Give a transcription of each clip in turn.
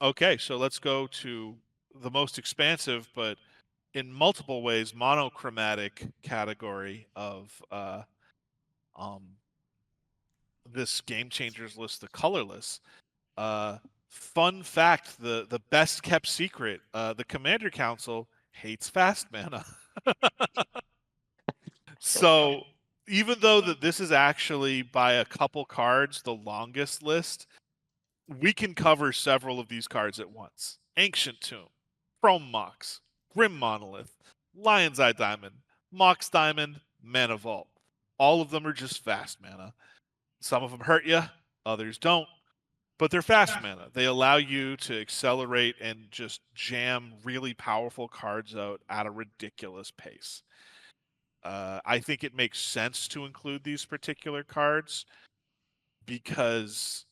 Okay, so let's go to the most expansive, but in multiple ways monochromatic category of this Game Changers list, the Colorless. Fun fact: the best kept secret, the Commander Council hates fast mana. So even though that this is actually by a couple cards the longest list, we can cover several of these cards at once. Ancient Tomb, Chrome Mox, Grim Monolith, Lion's Eye Diamond, Mox Diamond, Mana Vault. All of them are just fast mana. Some of them hurt you, others don't. But they're fast mana. They allow you to accelerate and just jam really powerful cards out at a ridiculous pace. I think it makes sense to include these particular cards because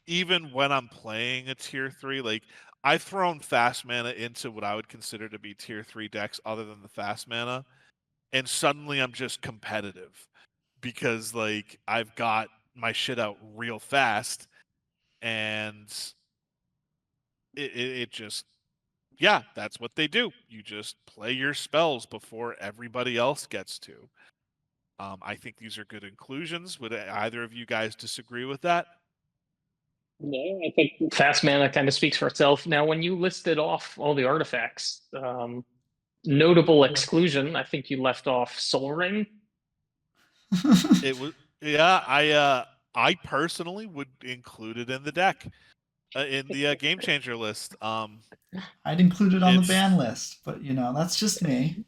even when I'm playing a tier 3, like I've thrown fast mana into what I would consider to be tier 3 decks other than the fast mana, and suddenly I'm just competitive because like I've got my shit out real fast, and it just, yeah, that's what they do. You just play your spells before everybody else gets to. I think these are good inclusions. Would either of you guys disagree with that? No, I think fast mana kind of speaks for itself. Now, when you listed off all the artifacts, notable exclusion, I think you left off Soul Ring. It was, yeah. I personally would include it in the deck, in the Game Changer list. I'd include it on the ban list, but that's just me.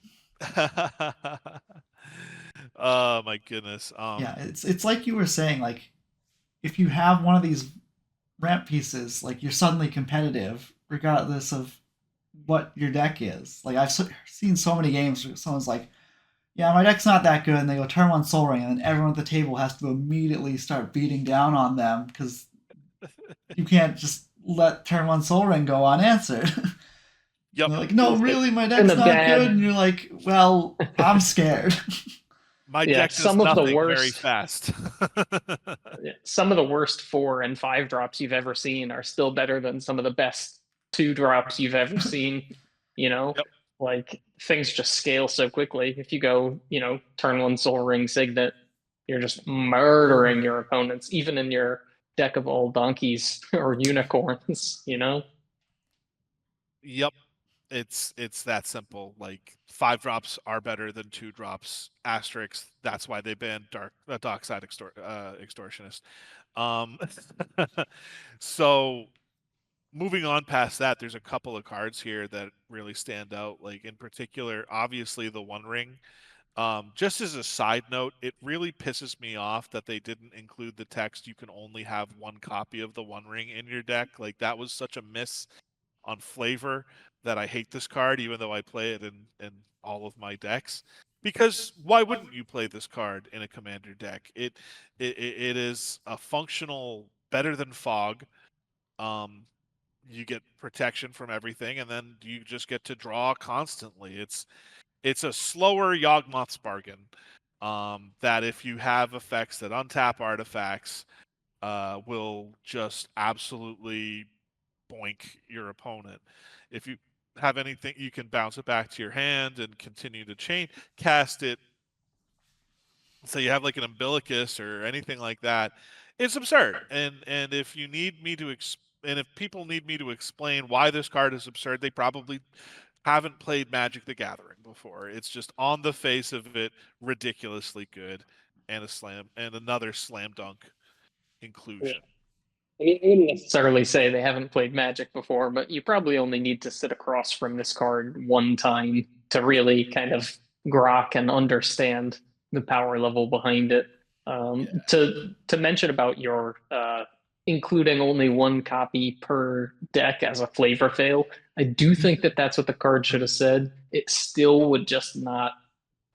Oh my goodness. Yeah, it's like you were saying, like if you have one of these ramp pieces, like you're suddenly competitive regardless of what your deck is. Like I've seen so many games where someone's like, yeah, my deck's not that good, and they go turn one Soul Ring, and then everyone at the table has to immediately start beating down on them because you can't just let turn one Soul Ring go unanswered. Yep. They're like, no, really, my deck's not good, and you're like, well, I'm scared. My deck does nothing very fast. Some of the worst 4 and 5 drops you've ever seen are still better than some of the best 2 drops you've ever seen. Yep. Like things just scale so quickly. If you go, turn 1 Soul Ring Signet, you're just murdering your opponents, even in your deck of all donkeys or unicorns. Yep. It's that simple. Like 5 drops are better than 2 drops. Asterisk. That's why they banned Dark Side Extortionist. So moving on past that, there's a couple of cards here that really stand out. Like in particular, obviously the One Ring. Just as a side note, it really pisses me off that they didn't include the text you can only have 1 copy of the One Ring in your deck. Like that was such a miss on flavor that I hate this card, even though I play it in all of my decks. Because why wouldn't you play this card in a commander deck? It is a functional, better than Fog. You get protection from everything, and then you just get to draw constantly. It's a slower Yawgmoth's Bargain. That if you have effects that untap artifacts, will just absolutely boink your opponent. If you have anything, you can bounce it back to your hand and continue to chain cast it. So you have like an Umbilicus or anything like that. It's absurd. And if you need me to and if people need me to explain why this card is absurd, they probably haven't played Magic the Gathering before. It's just on the face of it ridiculously good, and another slam dunk inclusion. I mean, I wouldn't necessarily say they haven't played Magic before, but you probably only need to sit across from this card one time to really kind of grok and understand the power level behind it. To mention about your including only 1 copy per deck as a flavor fail, I do think that that's what the card should have said. It still would just not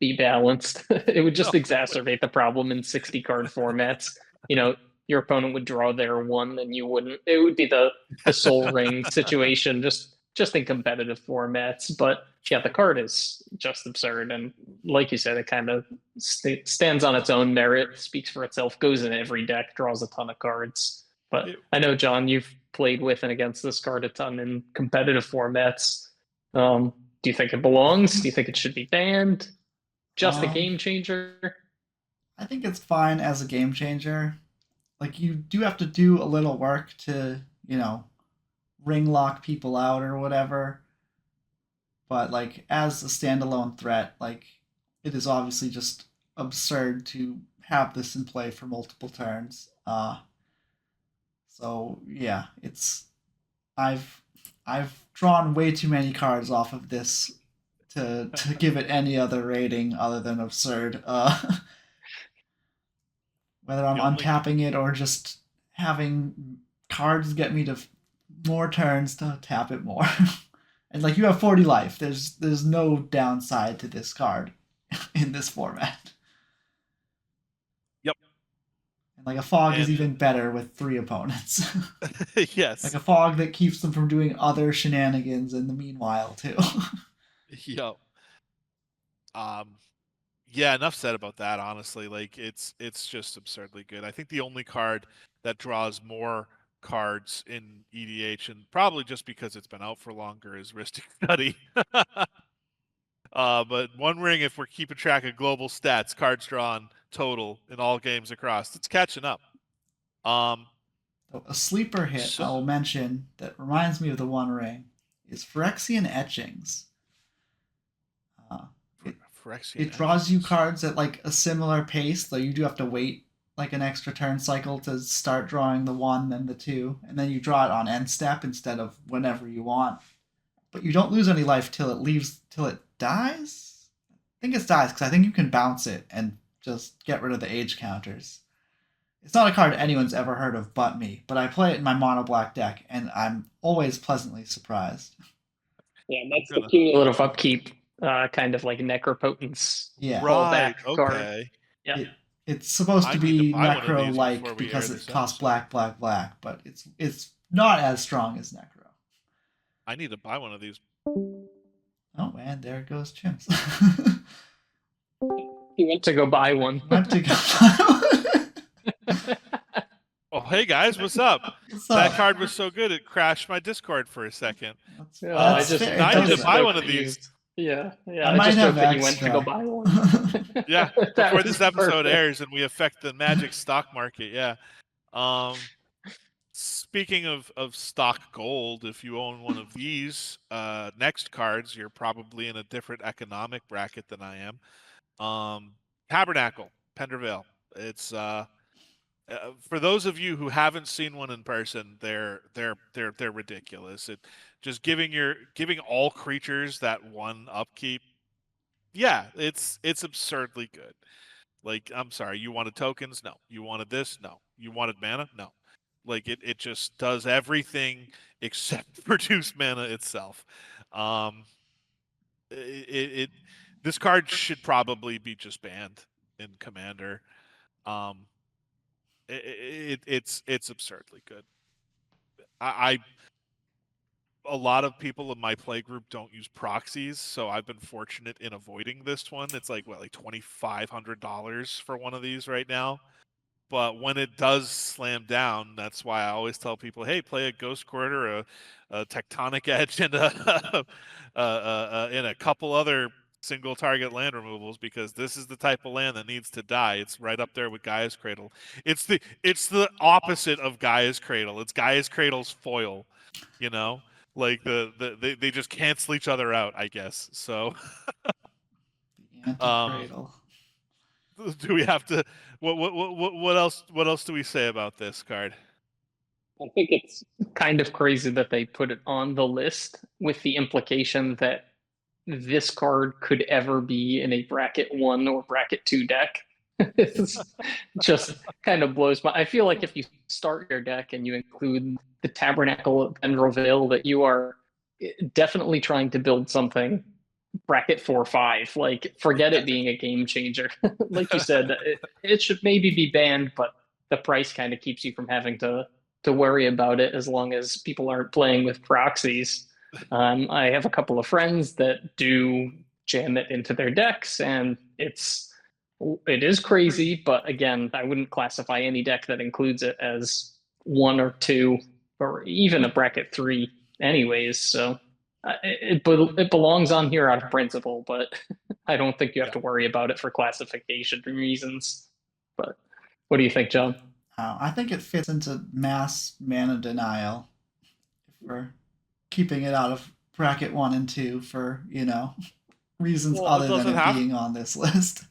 be balanced. It would just exacerbate the problem in 60 card formats. Your opponent would draw their 1 and you wouldn't. It would be the Soul Ring situation, just in competitive formats. But yeah, the card is just absurd, and like you said, it kind of stands on its own merit, speaks for itself, goes in every deck, draws a ton of cards. But I know, John, you've played with and against this card a ton in competitive formats. Do you think it belongs? Do you think it should be banned? Just a game changer? I think it's fine as a game changer. Like, you do have to do a little work to, ring lock people out or whatever. But, like, as a standalone threat, like, it is obviously just absurd to have this in play for multiple turns. So yeah, I've drawn way too many cards off of this to give it any other rating other than absurd. Whether I'm untapping it or just having cards get me to more turns to tap it more. And like, you have 40 life. There's no downside to this card in this format. Yep. And like, a fog is even better with 3 opponents. Yes. Like a fog that keeps them from doing other shenanigans in the meanwhile too. Yep. Yeah, enough said about that, honestly. Like, it's just absurdly good. I think the only card that draws more cards in EDH, and probably just because it's been out for longer, is Ristic Study. But One Ring, if we're keeping track of global stats, cards drawn total in all games across, it's catching up. So a sleeper hit I'll mention that reminds me of the One Ring is Phyrexian Etchings. It draws you cards at like a similar pace, though you do have to wait like an extra turn cycle to start drawing the 1 and the 2, and then you draw it on end step instead of whenever you want. But you don't lose any life till it dies. I think it dies because I think you can bounce it and just get rid of the age counters. It's not a card anyone's ever heard of but me, but I play it in my mono black deck, and I'm always pleasantly surprised. Yeah, that's the cumulative upkeep, kind of like Necropotence. Yeah, right. Okay. Yeah, it's supposed to be Necro-like because it costs black, but it's not as strong as Necro. I need to buy one of these. Oh, and there goes Chimps. He went to go buy one. Oh, hey guys, what's up? That card was so good it crashed my Discord for a second. I need to buy one of these. Yeah. I might have that you went to go buy one. Yeah, before this episode airs and we affect the Magic stock market. Yeah. Speaking of stock gold, if you own one of these next cards, you're probably in a different economic bracket than I am. Tabernacle, Pendervale. It's for those of you who haven't seen one in person, they're ridiculous. It just giving all creatures that 1 upkeep. Yeah, it's absurdly good. Like, I'm sorry, you wanted tokens? No. You wanted this? No. You wanted mana? No. Like, it just does everything except produce mana itself. This card should probably be just banned in Commander. It's absurdly good. A lot of people in my play group don't use proxies, so I've been fortunate in avoiding this one. It's like $2,500 for one of these right now. But when it does slam down, that's why I always tell people, hey, play a Ghost Quarter, a Tectonic Edge, and a couple other single target land removals, because this is the type of land that needs to die. It's right up there with Gaia's Cradle. It's the opposite of Gaia's Cradle. It's Gaia's Cradle's foil, Like they just cancel each other out, I guess. So the anti-cradle. Do we have to? What else do we say about this card? I think it's kind of crazy that they put it on the list with the implication that this card could ever be in a bracket 1 or bracket 2 deck. It's just kind of blows my. I feel like if you start your deck and you include the Tabernacle of Pendrevale, that you are definitely trying to build something bracket 4-5. Like, forget it being a game changer. Like you said, it should maybe be banned, but the price kind of keeps you from having to worry about it as long as people aren't playing with proxies. I have a couple of friends that do jam it into their decks, and it is crazy, but again, I wouldn't classify any deck that includes it as 1 or 2 or even a bracket 3 anyways. So it belongs on here out of principle, but I don't think you have to worry about it for classification reasons. But what do you think, John? I think it fits into mass mana denial if we're keeping it out of bracket 1 and 2 for, reasons Well, other than it being on this list.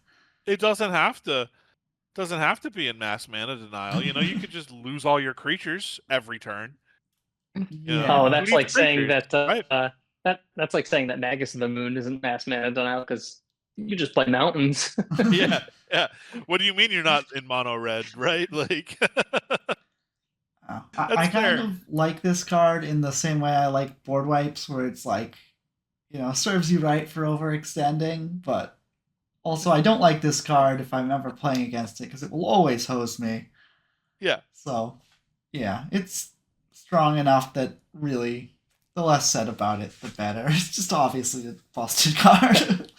It doesn't have to be in mass mana denial. You could just lose all your creatures every turn. Oh, that's like saying that right? that's like saying that Magus of the Moon isn't mass mana denial because you just play mountains. Yeah. What do you mean you're not in mono red, right? Like I kind of like this card in the same way I like board wipes, where it's like, serves you right for overextending, but also I don't like this card if I'm ever playing against it because it will always hose me. Yeah. So, yeah, it's strong enough that really the less said about it, the better. It's just obviously a busted card.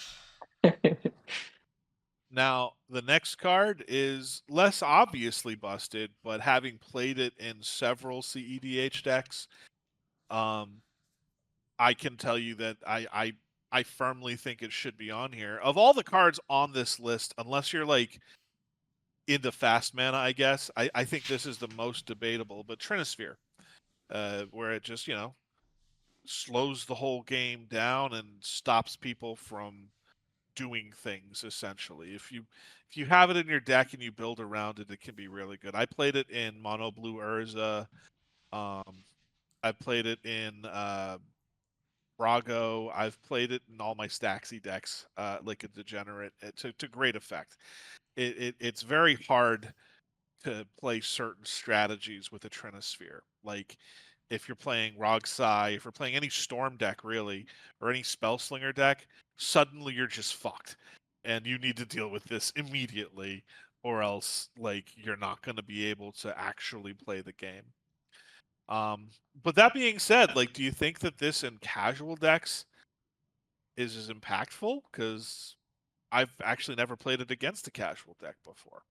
Now, the next card is less obviously busted, but having played it in several CEDH decks, I can tell you that I firmly think it should be on here. Of all the cards on this list, unless you're like into fast mana, I guess, I think this is the most debatable, but Trinisphere, where it just, slows the whole game down and stops people from doing things essentially. If you have it in your deck and you build around it, it can be really good. I played it in mono blue Urza. I played it in Brago. I've played it in all my Staxy decks, like a degenerate, to great effect. It's very hard to play certain strategies with a Trinisphere. Like if you're playing Rogsai, if you're playing any Storm deck really, or any Spellslinger deck, suddenly you're just fucked. And you need to deal with this immediately, or else like you're not going to be able to actually play the game. But that being said, like, do you think that this in casual decks is as impactful? Because I've actually never played it against a casual deck before.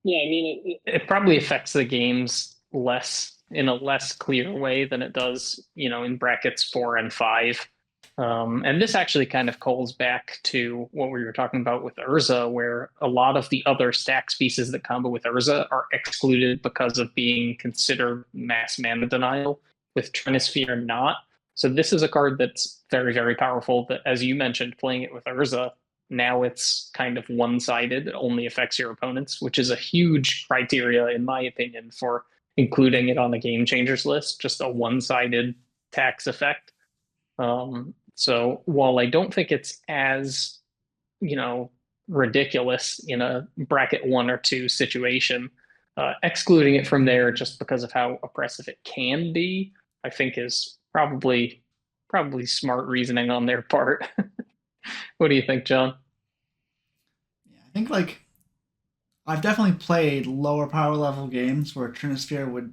Yeah, I mean, it probably affects the games less in a less clear way than it does, in brackets 4 and 5. And this actually kind of calls back to what we were talking about with Urza, where a lot of the other stacks pieces that combo with Urza are excluded because of being considered mass mana denial, with Trinisphere not. So this is a card that's very, very powerful, that, as you mentioned, playing it with Urza, now it's kind of one-sided. It only affects your opponents, which is a huge criteria, in my opinion, for including it on the Gamechangers list, just a one-sided tax effect. So while I don't think it's as, ridiculous in a bracket 1 or 2 situation, excluding it from there just because of how oppressive it can be, I think is probably smart reasoning on their part. What do you think, John? Yeah, I think I've definitely played lower power level games where Trinisphere would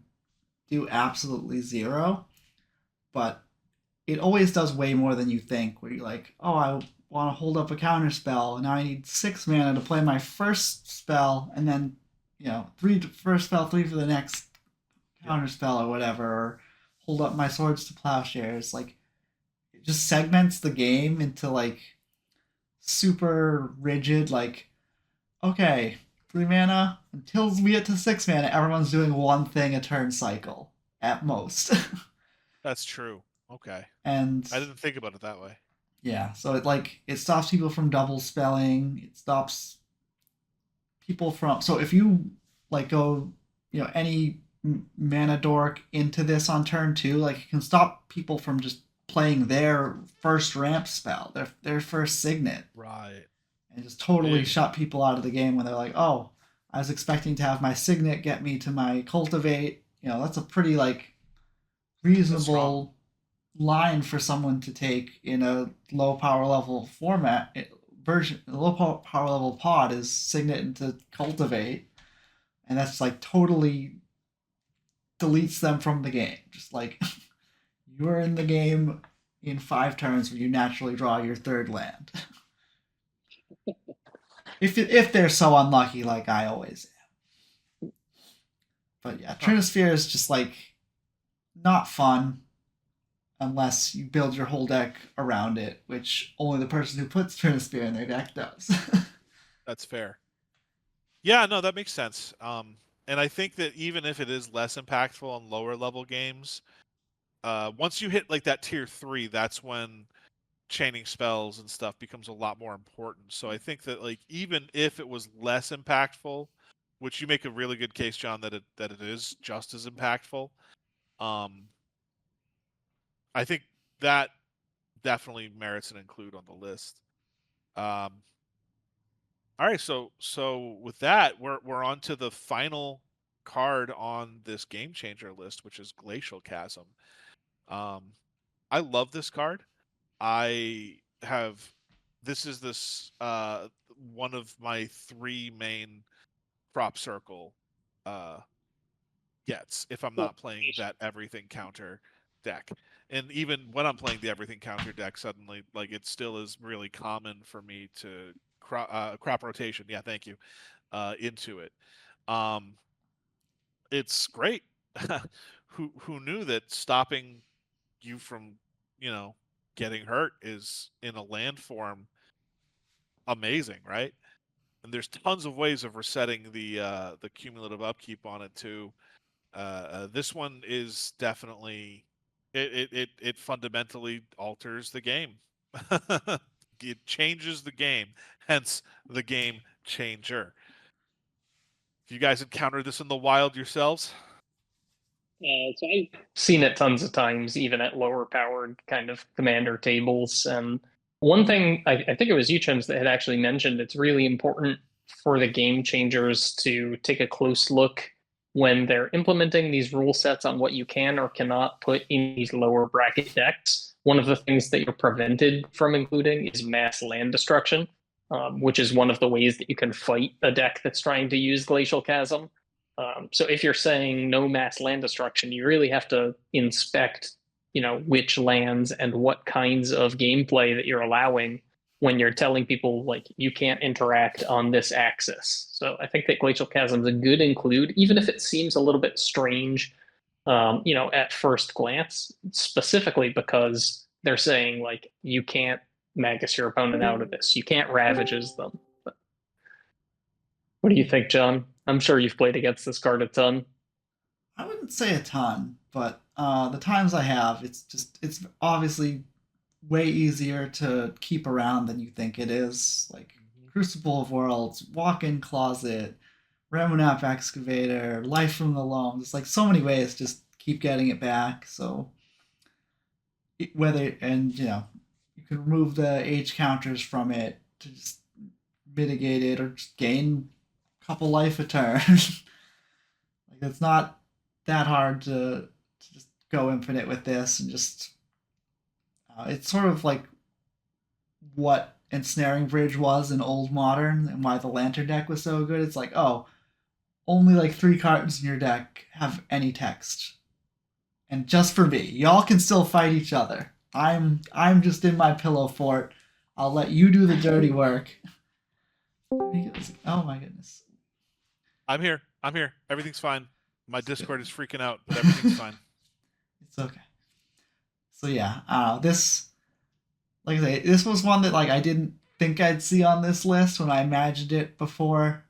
do absolutely zero, but it always does way more than you think. Where you're like, oh, I want to hold up a counter spell, and now I need 6 mana to play my first spell, and then 3 first spell, 3 for the next counter spell or whatever, or hold up my swords to plowshares. Like, it just segments the game into like super rigid. Like, okay, 3 mana until we get to 6 mana, everyone's doing one thing a turn cycle at most. That's true. Okay. And I didn't think about it that way. Yeah, so it stops people from double spelling. It stops people from. So if you go, any mana dork into this on turn 2, like it can stop people from just playing their first ramp spell, their first signet, right, and just totally shut people out of the game when they're like, oh, I was expecting to have my signet get me to my cultivate. That's a pretty reasonable line for someone to take in a low power level format version. Low power level pod is signet into cultivate, and that's totally deletes them from the game. Just you're in the game in 5 turns when you naturally draw your 3rd land. if they're so unlucky, like I always am. But yeah, Trinisphere is just not fun unless you build your whole deck around it, which only the person who puts Turn of Spear in their deck does. That's fair. Yeah, no, that makes sense. And I think that even if it is less impactful on lower level games, once you hit like that tier 3, that's when chaining spells and stuff becomes a lot more important. So I think that like even if it was less impactful, which you make a really good case, John, that it is just as impactful. I think that definitely merits an include on the list. All right, so with that, we're on to the final card on this game changer list, which is Glacial Chasm. I love this card. I have this one of my 3 main crop circle gets if I'm not playing that everything counter deck. And even when I'm playing the everything counter deck, suddenly like it still is really common for me to crop rotation. Yeah, thank you. Into it. It's great. Who knew that stopping you from, getting hurt is in a land form amazing, right? And there's tons of ways of resetting the cumulative upkeep on it too. This one is definitely it fundamentally alters the game. It changes the game, hence the game changer. Have you guys encountered this in the wild yourselves? So I've seen it tons of times, even at lower powered kind of commander tables. And one thing I think it was you, Chums, that had actually mentioned it's really important for the game changers to take a close look when they're implementing these rule sets on what you can or cannot put in these lower bracket decks. One of the things that you're prevented from including is mass land destruction, which is one of the ways that you can fight a deck that's trying to use Glacial Chasm. So if you're saying no mass land destruction, you really have to inspect, which lands and what kinds of gameplay that you're allowing when you're telling people like you can't interact on this axis. So I think that Glacial Chasm is a good include, even if it seems a little bit strange, at first glance, specifically because they're saying like you can't Magus your opponent out of this, you can't Ravages them. But what do you think, John? I'm sure you've played against this card a ton. I wouldn't say a ton, but the times I have, it's obviously way easier to keep around than you think it is. Like Crucible of Worlds, Walk-in Closet, Remunap Excavator, Life from the Loam. There's like so many ways to just keep getting it back. So whether and you can remove the age counters from it to just mitigate it or just gain a couple life a turn. Like it's not that hard to just go infinite with this and just it's sort of like what Ensnaring Bridge was in Old Modern and why the Lantern deck was so good. It's like, oh, only like 3 cards in your deck have any text. And just for me, y'all can still fight each other. I'm just in my pillow fort. I'll let you do the dirty work. Oh my goodness. I'm here. Everything's fine. My Discord is freaking out, but everything's fine. It's okay. So yeah, this, like I say, this was one that like I didn't think I'd see on this list when I imagined it before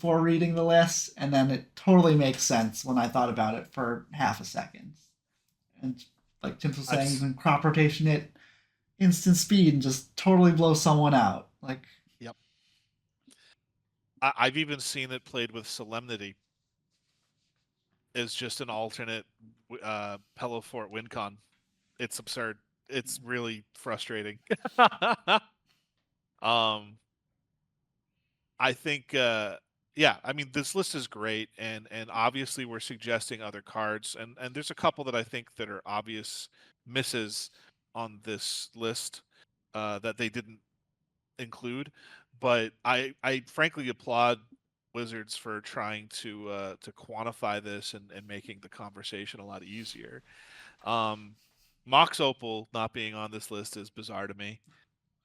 reading the list, and then it totally makes sense when I thought about it for half a second. And like Tim was saying, you can crop rotation it instant speed and just totally blow someone out. Like, yep. I've even seen it played with Solemnity as just an alternate Pillow Fort WinCon. It's absurd. It's really frustrating. I think yeah, I mean this list is great and obviously we're suggesting other cards and there's a couple that I think that are obvious misses on this list that they didn't include, but I frankly applaud Wizards for trying to quantify this and making the conversation a lot easier. Mox Opal not being on this list is bizarre to me.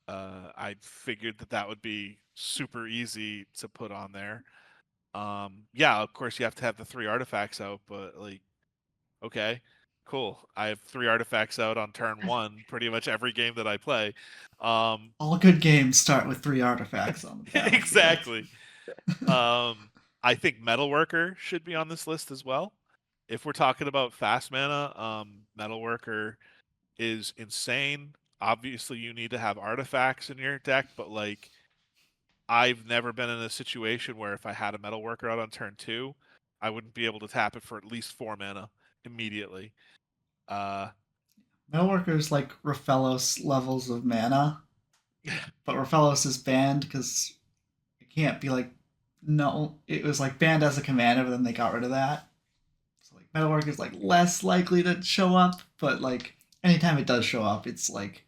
I figured that would be super easy to put on there. Yeah, of course you have to have the 3 artifacts out, but like Okay, cool. I have 3 artifacts out on turn 1 pretty much every game that I play. All good games start with 3 artifacts on the battlefield. Exactly. I think Metalworker should be on this list as well. If we're talking about fast mana, Metalworker is insane. Obviously, you need to have artifacts in your deck, but like I've never been in a situation where if I had a Metalworker out on turn 2, I wouldn't be able to tap it for at least 4 mana immediately. Metalworker's like Raphaelos levels of mana, but Raphaelos is banned because it can't be like, no, it was like banned as a commander, but then they got rid of that. So like Metalworker's like less likely to show up, but like anytime it does show up, it's like,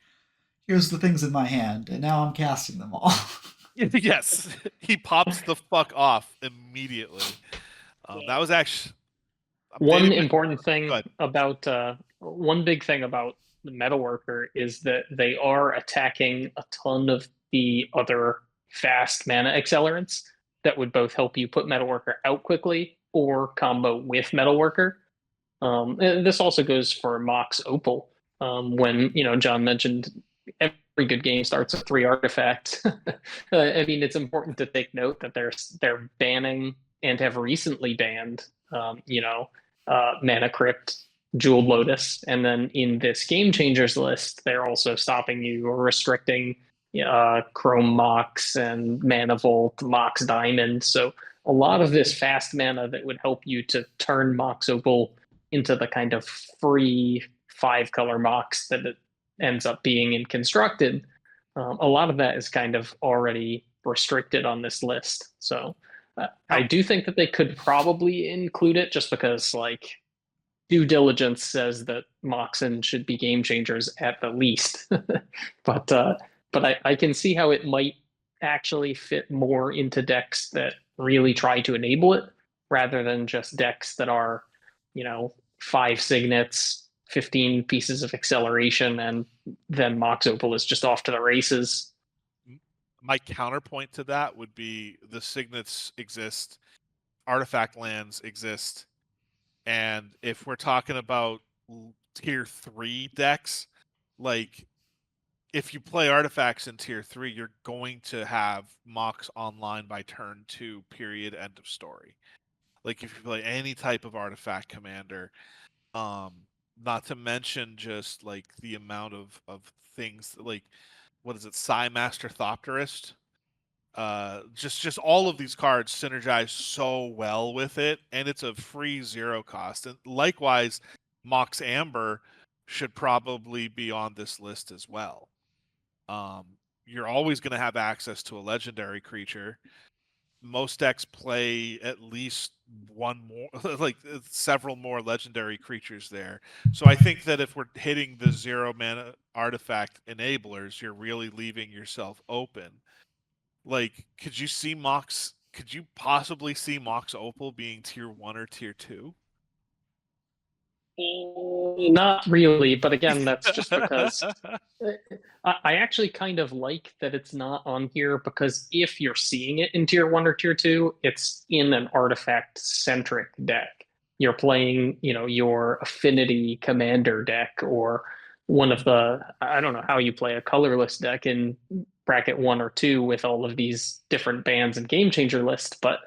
here's the things in my hand, and now I'm casting them all. Yes, he pops the fuck off immediately. That was actually One maybe. important Go thing ahead. about one big thing about the Metalworker is that they are attacking a ton of the other fast mana accelerants that would both help you put Metalworker out quickly or combo with Metalworker. And this also goes for Mox Opal. When John mentioned every good game starts with 3 artifacts. I mean, it's important to take note that they're banning and have recently banned, Mana Crypt, Jeweled Lotus, and then in this Gamechangers list, they're also stopping you or restricting Chrome Mox and Mana Vault, Mox Diamond. So a lot of this fast mana that would help you to turn Mox Opal into the kind of free 5-color Mox that it ends up being in Constructed, a lot of that is kind of already restricted on this list. So I do think that they could probably include it just because, like, due diligence says that Moxen should be Gamechangers at the least. but I can see how it might actually fit more into decks that really try to enable it rather than just decks that are, 5 signets, 15 pieces of acceleration, and then Mox Opal is just off to the races. My counterpoint to that would be the signets exist, artifact lands exist, and if we're talking about tier 3 decks, like if you play artifacts in tier 3, you're going to have Mox online by turn 2, period, end of story. Like if you play any type of artifact commander, not to mention just like the amount of things like, what is it, Psy Master Thopterist? Just all of these cards synergize so well with it, and it's a free 0 cost. And likewise, Mox Amber should probably be on this list as well. You're always going to have access to a legendary creature. Most decks play at least one more, like several more legendary creatures there. So I think that if we're hitting the 0 mana artifact enablers, you're really leaving yourself open. Like, could you possibly see Mox Opal being tier 1 or tier 2? Not really, but again, that's just because I actually kind of like that it's not on here, because if you're seeing it in tier 1 or tier 2, it's in an artifact centric deck. You're playing, your affinity commander deck, or one of the, I don't know how you play a colorless deck in bracket 1 or 2 with all of these different bands and game changer lists, but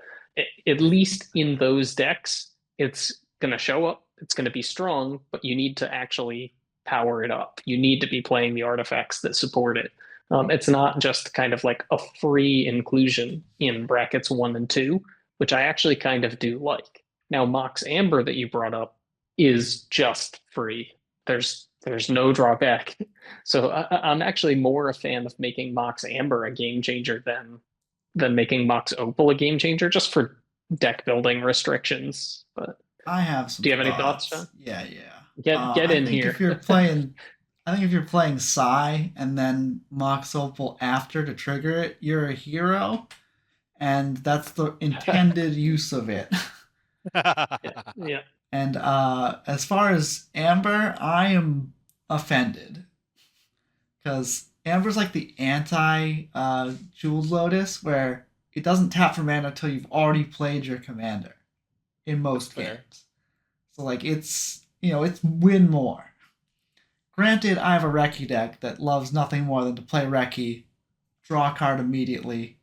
at least in those decks, it's going to show up, it's going to be strong, but you need to actually power it up. You need to be playing the artifacts that support it. It's not just kind of like a free inclusion in brackets 1 and 2, which I actually kind of do like. Now, Mox Amber that you brought up is just free. There's no drawback. So I'm actually more a fan of making Mox Amber a game changer than making Mox Opal a game changer, just for deck building restrictions. But I have some do you have any thoughts. thoughts, John? Yeah. Get I in think here. I think if you're playing Psy and then Mox Opal after to trigger it, you're a hero, and that's the intended use of it. Yeah. And as far as Amber, I am offended because Amber's like the anti Jeweled Lotus, where it doesn't tap for mana until you've already played your commander in most Fair. games. So like it's it's win more. Granted, I have a Reki deck that loves nothing more than to play Reki, draw a card immediately,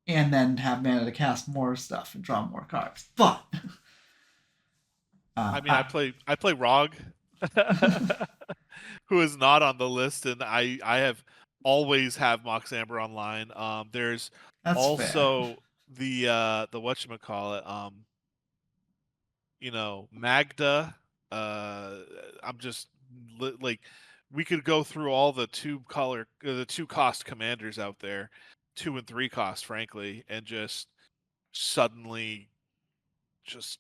and then have mana to cast more stuff and draw more cards. But I mean, I play Rog, who is not on the list, and I have always have Mox Amber online. There's that's fair. also the whatchamacallit, Magda. I'm just like, we could go through all the the 2-cost commanders out there, 2 and 3 cost, frankly, and just suddenly just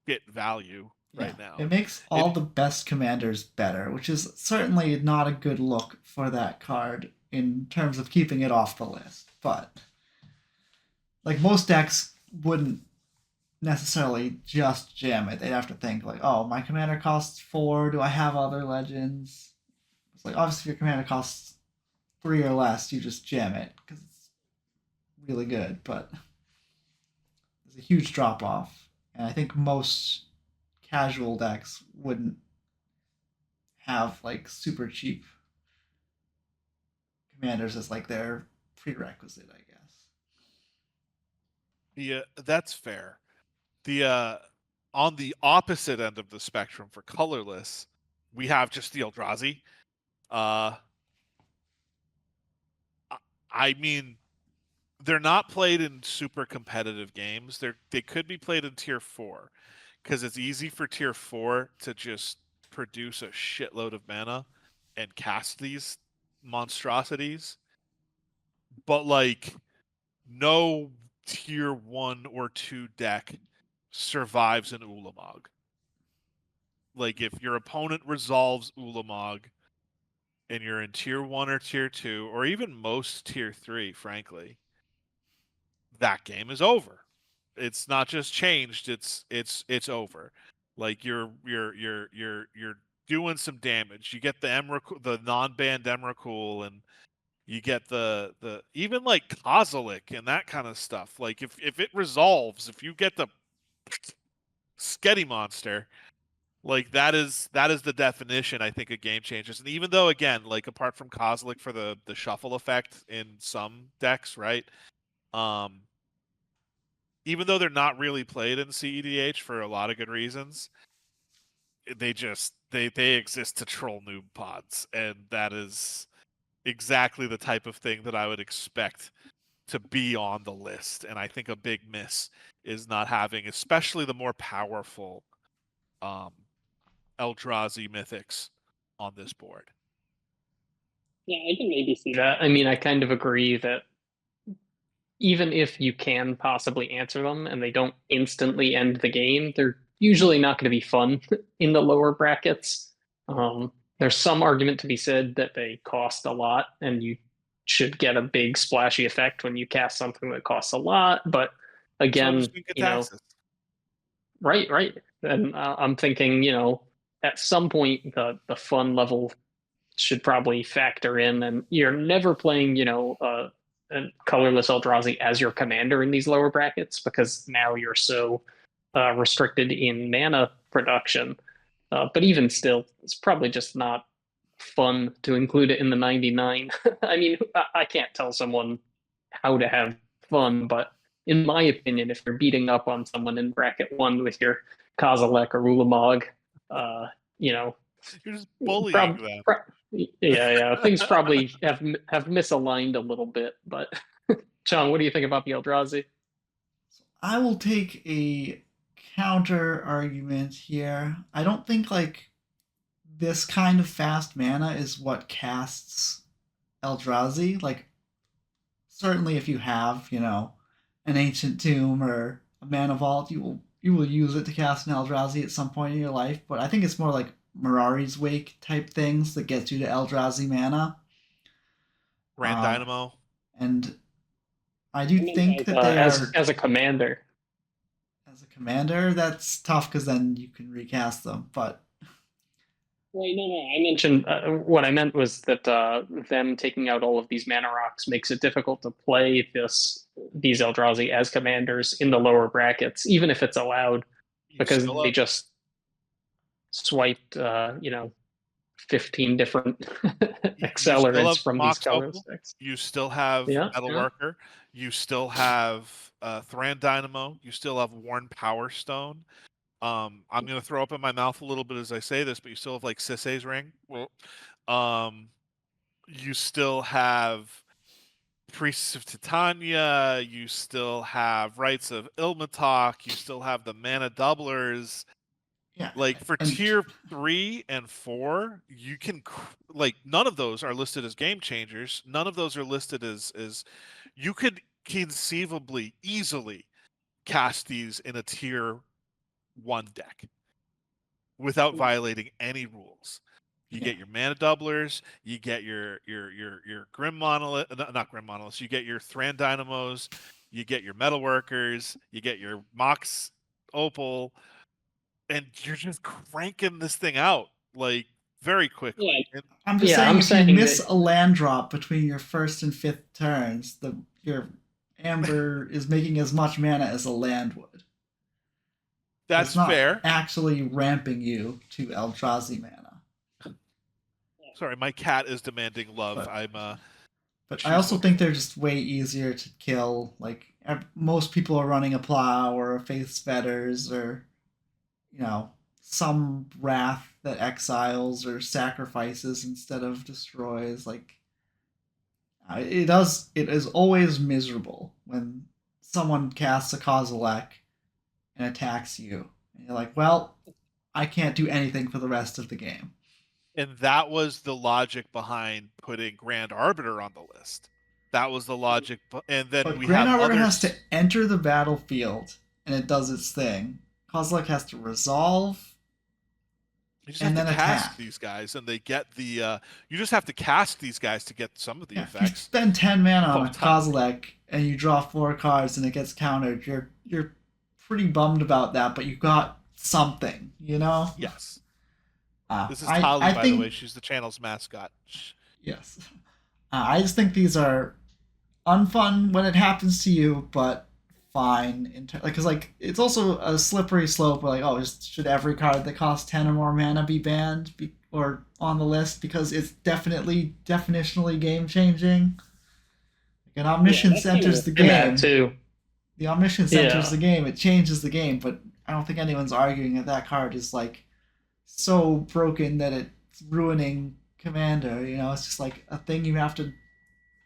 get value right now. It makes all the best commanders better, which is certainly not a good look for that card in terms of keeping it off the list. But like most decks wouldn't necessarily just jam it. They'd have to think like, oh, my commander costs 4. Do I have other legends? It's like obviously if your commander costs 3 or less, you just jam it because it's really good. But there's a huge drop off, and I think most casual decks wouldn't have like super cheap commanders as like their prerequisite, I guess. Yeah, that's fair. The on the opposite end of the spectrum for colorless, we have just the Eldrazi. I mean, they're not played in super competitive games. They could be played in tier 4 because it's easy for tier 4 to just produce a shitload of mana and cast these monstrosities. But like, no tier 1 or 2 deck survives an Ulamog. Like, if your opponent resolves Ulamog and you're in tier 1 or tier 2 or even most tier 3, frankly, that game is over. It's not just changed, it's over. Like, you're doing some damage. You get the non-banned Emrakul, and you get the even like Kozilek and that kind of stuff. Like, if it resolves, if you get the Sketty monster, like that is the definition, I think, of Gamechangers. And even though, again, like, apart from Kozilek for the shuffle effect in some decks, right? Even though they're not really played in CEDH for a lot of good reasons, they exist to troll noob pods, and that is exactly the type of thing that I would expect to be on the list. And I think a big miss is not having, especially the more powerful Eldrazi mythics on this board. Yeah, I can maybe see that. I mean, I kind of agree that even if you can possibly answer them and they don't instantly end the game, they're usually not going to be fun in the lower brackets. There's some argument to be said that they cost a lot and you should get a big splashy effect when you cast something that costs a lot. But again, right. And I'm thinking, at some point the fun level should probably factor in, and you're never playing, a colorless Eldrazi as your commander in these lower brackets because now you're so restricted in mana production. But even still, it's probably just not fun to include it in the 99. I mean, I can't tell someone how to have fun, but in my opinion, if you're beating up on someone in bracket 1 with your Kozilek or Ulamog, you're just bullying them. Things probably have misaligned a little bit. But John, what do you think about the Eldrazi? I will take a counter argument here. I don't think like this kind of fast mana is what casts Eldrazi. Like, certainly if you have, an Ancient Tomb or a Mana Vault, you will use it to cast an Eldrazi at some point in your life. But I think it's more like Mirari's Wake type things that gets you to Eldrazi mana. Grand Dynamo. And I do think that they are... As a commander. As a commander, that's tough because then you can recast them, but... Wait, no. I mentioned what I meant was that them taking out all of these mana rocks makes it difficult to play these Eldrazi as commanders in the lower brackets, even if it's allowed, because they just. swiped, 15 different You still have accelerants from these Mox color Opal. sticks. You still have Yeah, Metalworker. You still have Thran Dynamo. You still have Worn Power Stone. I'm gonna throw up in my mouth a little bit as I say this, but you still have like Sisei's Ring. You still have Priests of Titania. You still have Rites of Ilmatok. You still have the Mana Doublers. Yeah, Like for and tier 3 and 4, you can like none of those are listed as game changers. None of those are listed as you could conceivably easily cast these in a tier 1 deck without violating any rules. You get your mana doublers, you get your Grim Monolith, not Grim Monoliths, you get your Thran Dynamos, you get your Metalworkers, you get your Mox Opal, and you're just cranking this thing out like very quickly. Yeah. I'm just Yeah, saying, I'm if you saying miss that- a land drop between your first and fifth turns, your Amber is making as much mana as a land would. That's It's not fair. actually ramping you to Eldrazi mana. Sorry, my cat is demanding love. But I also think they're just way easier to kill. Like most people are running a plow or a faith's fetters or some wrath that exiles or sacrifices instead of destroys. Like it is always miserable when someone casts a Kozilek and attacks you. And you're like, well, I can't do anything for the rest of the game. And that was the logic behind putting Grand Arbiter on the list. That was the logic, and then But we Grand have Arbiter others. has to enter the battlefield and it does its thing. Kozilek has to resolve. You just and have to then cast attack. these guys, and they get the. You just have to cast these guys to get some of the If you effects. spend 10 mana on a Oh, ton. Kozilek and you draw 4 cards and it gets countered, you're pretty bummed about that, but you got something, Yes. This is I Tali, by think, the way. She's the channel's mascot. yes. I just think these are unfun when it happens to you, but fine. Because it's also a slippery slope. Like, oh, should every card that costs 10 or more mana be banned or on the list because it's definitionally game changing? Like, an Omniscience enters the game. Too. The Omniscience enters the game. It changes the game, but I don't think anyone's arguing that card is like so broken that it's ruining Commander. It's just like a thing you have to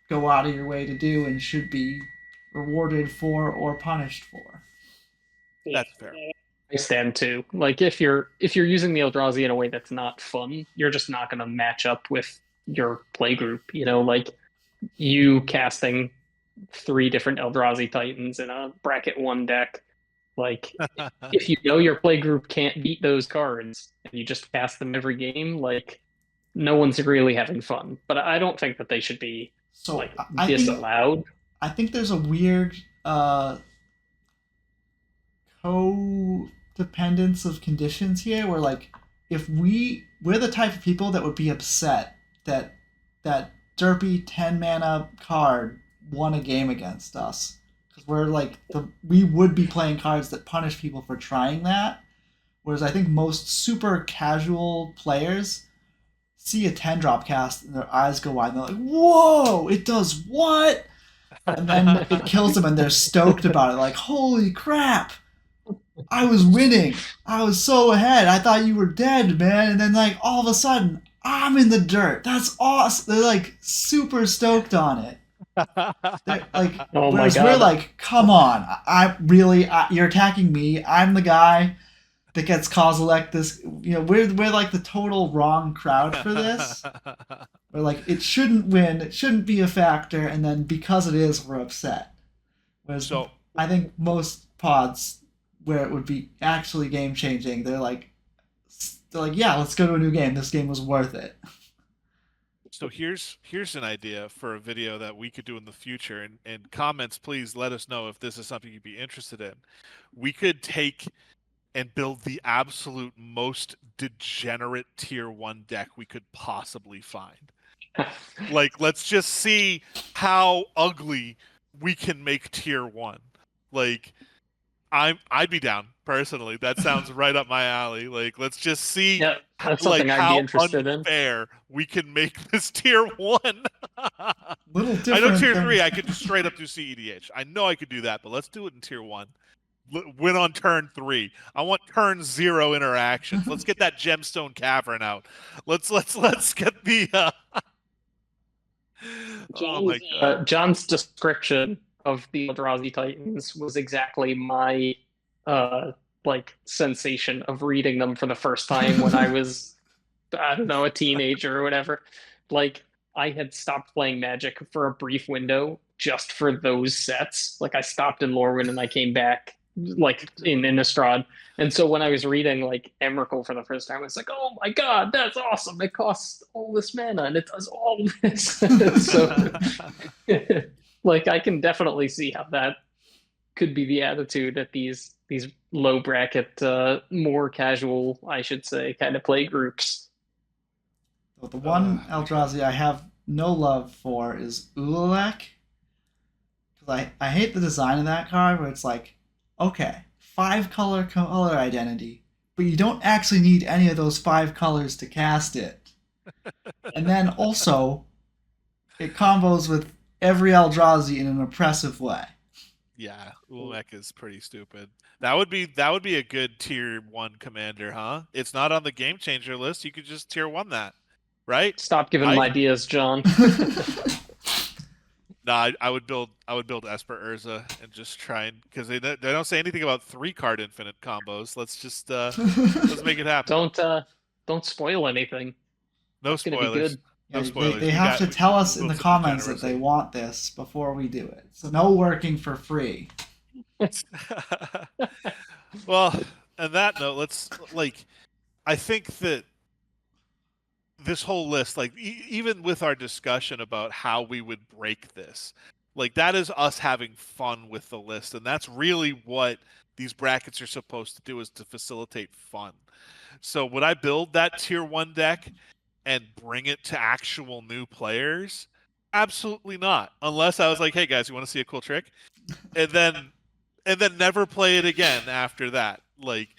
go out of your way to do and should be rewarded for or punished for. That's fair. I stand too. Like if you're using the Eldrazi in a way that's not fun, you're just not going to match up with your play group. Like you casting 3 different Eldrazi Titans in a bracket 1 deck. Like if your play group can't beat those cards and you just cast them every game, like no one's really having fun. But I don't think that they should be disallowed. I think there's a weird codependence of conditions here where if we're the type of people that would be upset that derpy 10 mana card won a game against us, because we're we would be playing cards that punish people for trying that, whereas I think most super casual players see a 10 drop cast and their eyes go wide and they're like, whoa, it does what? And then it kills them and they're stoked about it, like, holy crap, I was winning, I was so ahead, I thought you were dead, man. And then all of a sudden I'm in the dirt, that's awesome. They're super stoked on it. They're oh whereas my God. we're come on, you're attacking me, I'm the guy that gets Kozilek. This, we're the total wrong crowd for this. We're it shouldn't win, it shouldn't be a factor, and then because it is, we're upset. Whereas I think most pods where it would be actually game changing, they're like, yeah, let's go to a new game. This game was worth it. So here's an idea for a video that we could do in the future, and comments, please let us know if this is something you'd be interested in. We could take and build the absolute most degenerate tier 1 deck we could possibly find. Let's just see how ugly we can make tier 1. I'd be down personally. That sounds right up my alley. Like, let's just see Yeah, that's like something I'd be how interested in. unfair we can make this tier one. Little I know different tier than three, I could just straight up do CEDH. I know I could do that, but let's do it in tier one. Win on turn 3. I want turn 0 interactions. Let's get that gemstone cavern out. Let's get the. Oh my god. John's description of the Eldrazi Titans was exactly my like sensation of reading them for the first time when I was, I don't know, a teenager or whatever. Like, I had stopped playing Magic for a brief window just for those sets. Like, I stopped in Lorwyn and I came back like in Innistrad. And so when I was reading like Emrakul for the first time, it's like, oh my god, that's awesome! It costs all this mana and it does all this. So, like, I can definitely see how that could be the attitude at these low bracket, more casual, I should say, kind of play groups. the one Eldrazi I have no love for is Ulalek. Because I hate the design of that card where it's like, okay, 5 color identity, but you don't actually need any of those 5 colors to cast it. And then also, it combos with every Eldrazi in an oppressive way. Yeah, Ulmek is pretty stupid. That would be a good tier 1 commander, huh? It's not on the game changer list. You could just tier 1 that, right? Stop giving them ideas, John. No, I would build Esper Urza and just try and because they don't say anything about 3-card infinite combos. Let's just let's make it happen. Don't spoil anything. No It's gonna be spoilers. good. No spoilers. They have to tell us in the some comments that degeneracy. they want this before we do it. So no working for free. Well, on that note, let's I think that this whole list, like even with our discussion about how we would break this, like that is us having fun with the list, and that's really what these brackets are supposed to do, is to facilitate fun. So would I build that tier 1 deck and bring it to actual new players? Absolutely not. Unless I was like, hey guys, you want to see a cool trick? And then never play it again after that. Like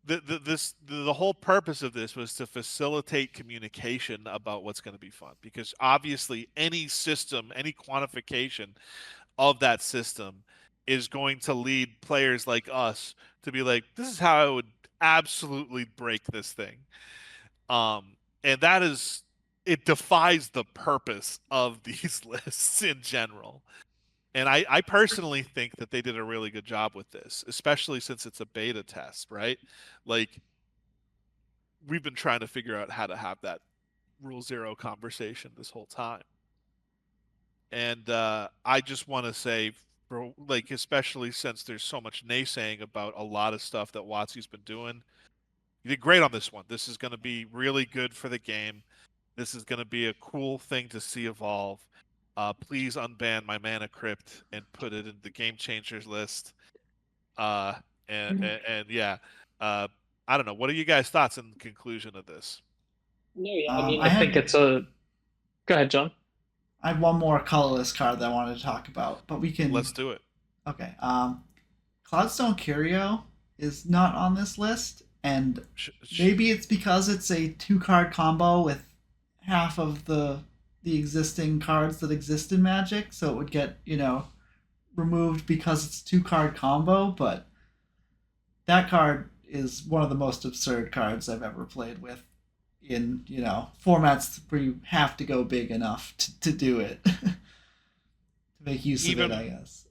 the whole purpose of this was to facilitate communication about what's going to be fun, because obviously any system, any quantification of that system is going to lead players like us to be like, this is how I would absolutely break this thing. And that is, it defies the purpose of these lists in general. And I personally think that they did a really good job with this, especially since it's a beta test, right? Like, we've been trying to figure out how to have that Rule Zero conversation this whole time. And I just want to say, for, like, especially since there's so much naysaying about a lot of stuff that WotC's been doing, you did great on this one. This is going to be really good for the game. This is going to be a cool thing to see evolve. Please unban my Mana Crypt and put it in the Gamechangers list. And yeah, I don't know. What are you guys' thoughts in conclusion of this? No, yeah, I mean, I think it's a. Go ahead, John. I have one more colorless card that I wanted to talk about, but we can. Let's do it. Okay. Cloudstone Curio is not on this list, and maybe it's because it's a 2-card combo with half of the existing cards that exist in Magic, so it would get, removed because it's a 2-card combo, but that card is one of the most absurd cards I've ever played with in, formats where you have to go big enough to do it. To make use of it, I guess.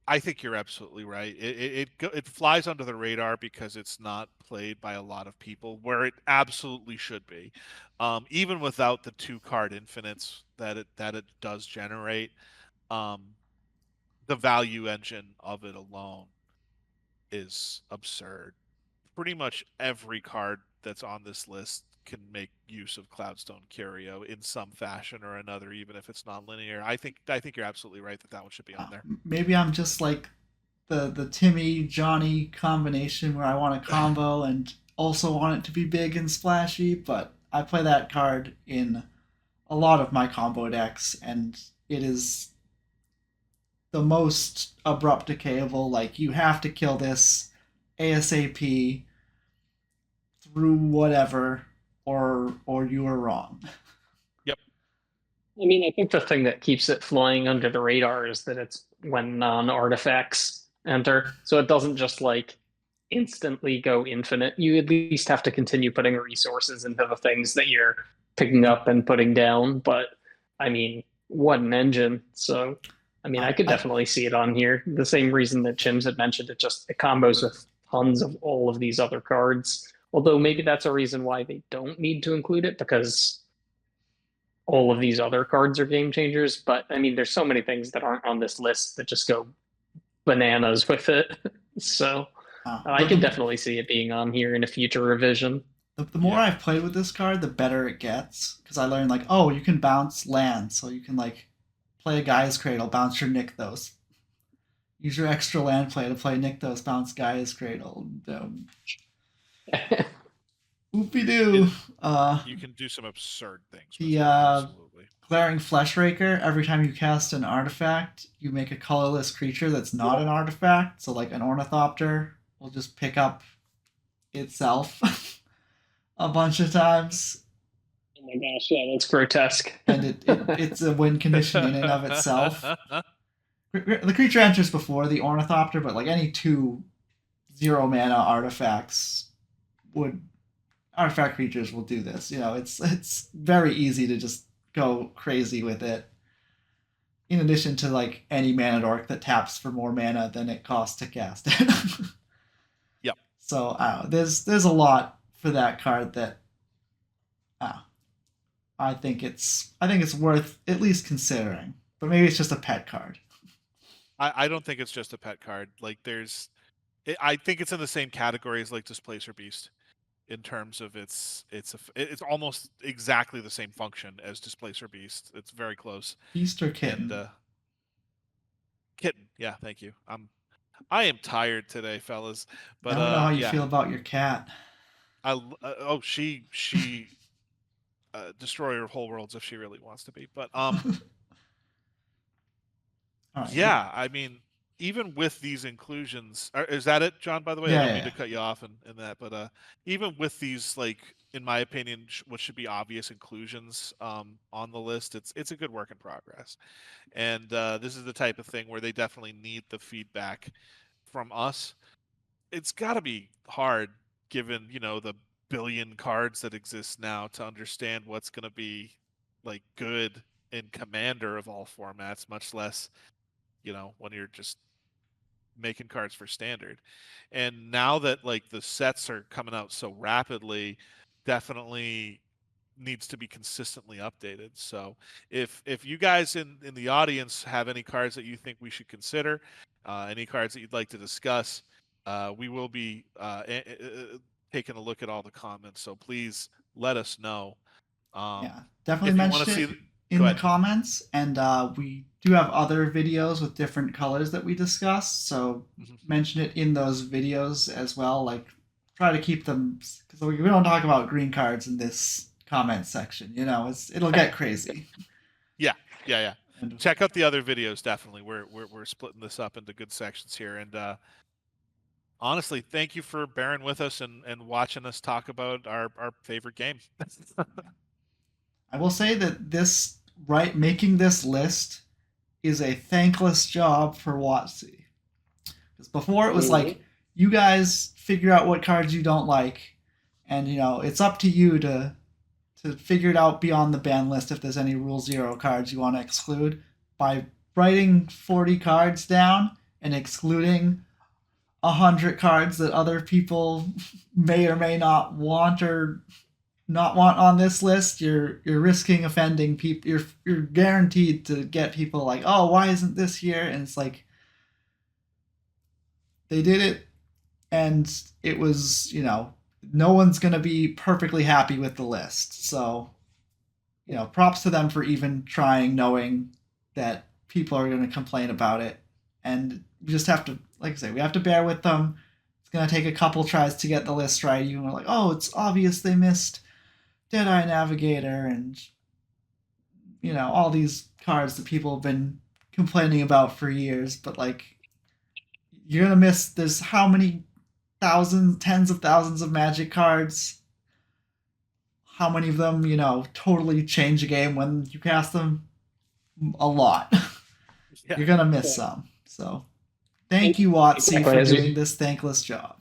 I think you're absolutely right. It flies under the radar because it's not played by a lot of people, where it absolutely should be. Even without the 2-card infinites that it does generate, the value engine of it alone is absurd. Pretty much every card that's on this list can make use of Cloudstone Curio in some fashion or another, even if it's not linear. I think you're absolutely right that one should be on there. Maybe I'm just like the Timmy Johnny combination where I want a combo and also want it to be big and splashy, but I play that card in a lot of my combo decks, and it is the most abrupt decayable, like you have to kill this ASAP through whatever, or you are wrong. Yep. I mean, I think the thing that keeps it flying under the radar is that it's when non-artifacts enter. So it doesn't just like instantly go infinite. You at least have to continue putting resources into the things that you're picking up and putting down. But I mean, what an engine. So I mean, I could I definitely see it on here. The same reason that Chims had mentioned, it combos with tons of all of these other cards. Although maybe that's a reason why they don't need to include it, because all of these other cards are game changers. But I mean, there's so many things that aren't on this list that just go bananas with it. So I could the, definitely see it being on here in a future revision. the more Yeah. I've played with this card, the better it gets. Because I learned, like, oh, you can bounce land, so you can, like, play a Gaia's Cradle, bounce your Nykthos. Use your extra land play to play Nykthos, bounce Gaia's Cradle. Whoopie doo. You can do some absurd things with The it. Absolutely. Glaring Flesh Raker, every time you cast an artifact, you make a colorless creature that's not an artifact. So, like, an Ornithopter will just pick up itself a bunch of times. Oh my gosh, yeah, that's grotesque. And it's a win condition in and of itself. The creature enters before the Ornithopter, but like any 2/0 mana artifacts artifact creatures will do this. It's very easy to just go crazy with it. In addition to like any mana dork that taps for more mana than it costs to cast it. Yep. So there's a lot for that card that I think it's worth at least considering. But maybe it's just a pet card. I don't think it's just a pet card. Like I think it's in the same category as like Displacer Beast in terms of it's almost exactly the same function as Displacer Beast. It's very close. Beast or kitten? And kitten. Yeah, thank you. I am tired today, fellas. But now we know how you yeah. feel about your cat. She destroy her whole worlds if she really wants to be. But Right. yeah, I mean, even with these inclusions, is that it, John? By the way, Yeah, I don't mean yeah. to cut you off in that, but even with these, like in my opinion, what should be obvious inclusions on the list, it's a good work in progress, and this is the type of thing where they definitely need the feedback from us. It's got to be hard, given the billion cards that exist now, to understand what's going to be like good in Commander of all formats, much less when you're just making cards for Standard. And now that like the sets are coming out so rapidly, definitely needs to be consistently updated. So if you guys in the audience have any cards that you think we should consider, any cards that you'd like to discuss, we will be taking a look at all the comments. So please let us know. Yeah, definitely if you mention want to it see in go the ahead. comments, and we do have other videos with different colors that we discuss. So mention it in those videos as well. Like, try to keep them, because we don't talk about green cards in this comment section. It'll get crazy. Yeah. And Check out the other videos. Definitely, we're splitting this up into good sections here. And honestly, thank you for bearing with us and watching us talk about our favorite game. I will say that making this list is a thankless job for WOTC. Because before it was like, you guys figure out what cards you don't like, and it's up to you to figure it out beyond the ban list if there's any Rule Zero cards you want to exclude by writing 40 cards down and excluding 100 cards that other people may or may not want on this list. You're risking offending people. You're guaranteed to get people like, oh, why isn't this here? And it's like, they did it, and it was, no one's gonna be perfectly happy with the list. So, props to them for even trying, knowing that people are gonna complain about it. And we just have to, like I say, we have to bear with them. It's gonna take a couple tries to get the list right. Even we're like, oh, it's obvious they missed Deadeye Navigator and all these cards that people have been complaining about for years, but like you're gonna miss. There's how many thousands, tens of thousands of Magic cards. How many of them, totally change a game when you cast them? A lot. Yeah. You're gonna miss some. So, thank you, WOTC, Exactly, for as you- doing this thankless job.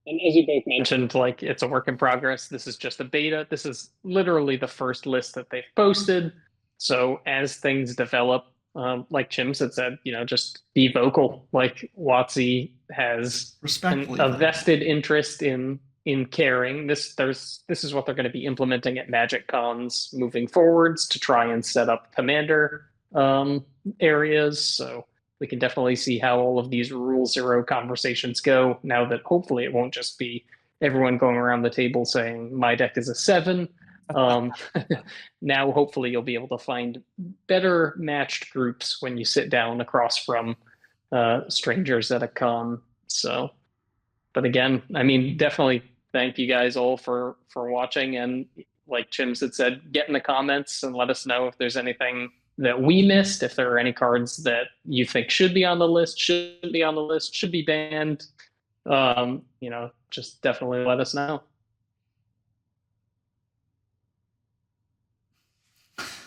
And as you both mentioned, like it's a work in progress. This is just a beta. This is literally the first list that they've posted. So as things develop, like Chims had said, just be vocal. Like WotC has Respectfully, a vocal. vested interest in caring. This is what they're going to be implementing at Magic Cons moving forwards to try and set up commander areas. So we can definitely see how all of these rule zero conversations go now that hopefully it won't just be everyone going around the table saying my deck is a 7. Now hopefully you'll be able to find better matched groups when you sit down across from strangers at a con. So, but again, I mean, definitely thank you guys all for watching, and like Chims had said, get in the comments and let us know if there's anything that we missed, if there are any cards that you think should be on the list, shouldn't be on the list, should be banned. Just definitely let us know.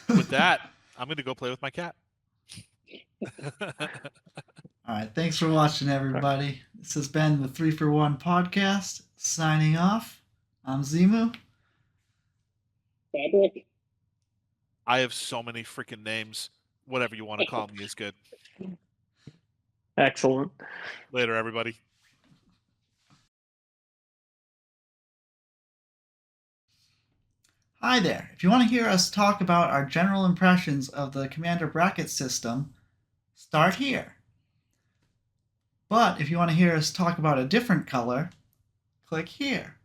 With that, I'm going to go play with my cat. All right, thanks for watching, everybody. This has been the 3-for-1 podcast. Signing off. I'm Zemoo. Bobbrik. I have so many freaking names. Whatever you want to call me is good. Excellent. Later, everybody. Hi there. If you want to hear us talk about our general impressions of the Commander bracket system, start here. But if you want to hear us talk about a different color, click here.